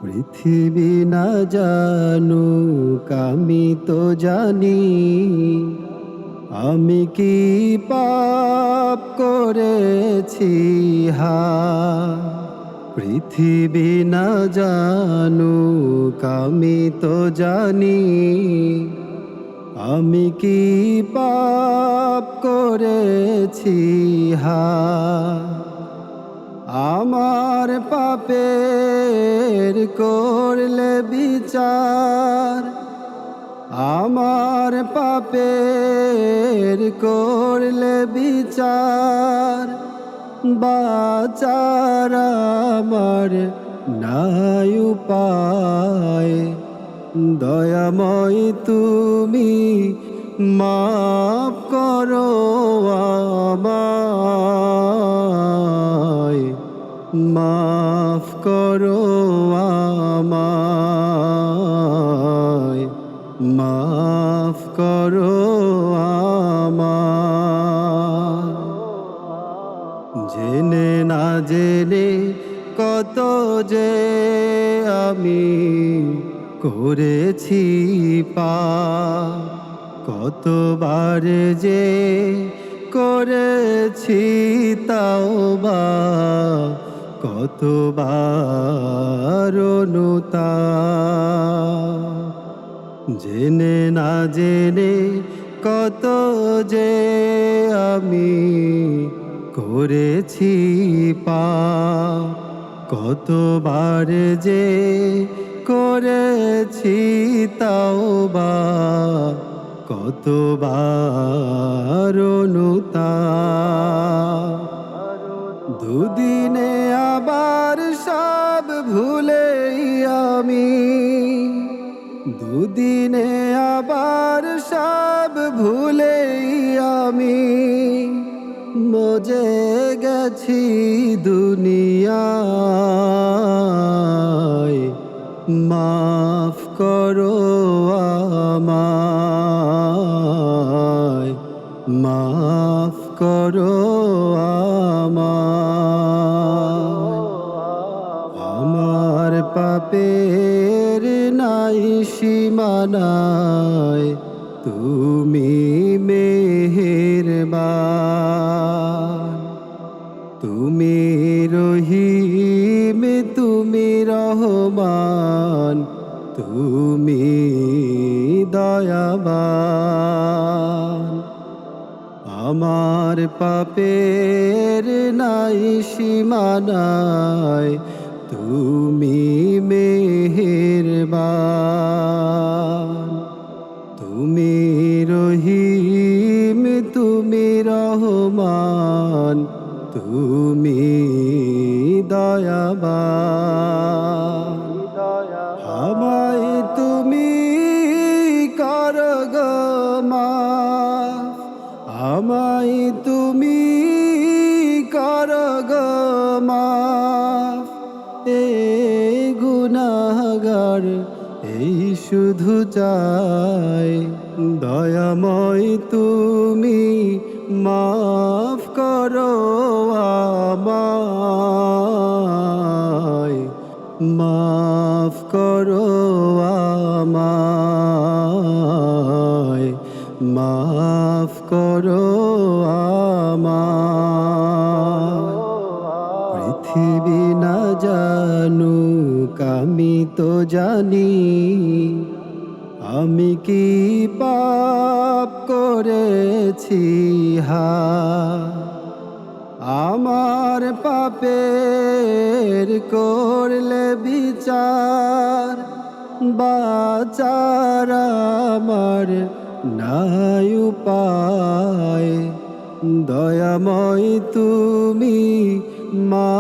পৃথিবী না জানুক আমি তো জানি, আমি কি পাপ করেছি পৃথিবী না জানুক আমি তো জানি, আমি কি পাপ করেছি আমার পাপের করলে বিচার, আমার পাপের করলে বিচার, বাঁচার আমার নাই উপায়। দয়াময় তুমি মাফ করো আমায়, মাফ করো আমায়, মাফ করো আমায়। জেনে না জেনে কত যে আমি করেছি পাপ, কতবার যে করেছি তাওবা, কতবার অনুতাপ। জেনে না জেনে কত যে আমি করেছি পাপ, কতবার যে করেছি তাওবা, কতবার অনুতাপ। দুদিনে আবার সব ভুলেই আমি, দুদিনে আবার সব ভুলেই আমি মজে গেছি দুনিয়ায়। মাফ করো আমায়, মাফ করো আমায়। আমার পাপের নাই সীমানায় তুমি মেহেরবান, তুমি রহিম, তুমি রহমান, তুমি দয়াবান। আমার পাপের নাই সীমানায় তুমি মেহেরবান, তুমি রহিম, তুমি রহমান, তুমি দয়াবান। আমায় তুমি করো গো মাফ, আমায় তুমি করো গো মাফ। এই গুনাহগার এই শুধু চাই, দয়াময় তুমি মাফ করো আমায়, মাফ করো আমায়, মাফ করো আমায়। পৃথিবী না জানুক আমি তো জানি, আমি কি পাপ করেছি আমার পাপের করলে বিচার, বাঁচার আমার নাই উপায়। দয়াময় তুমি মা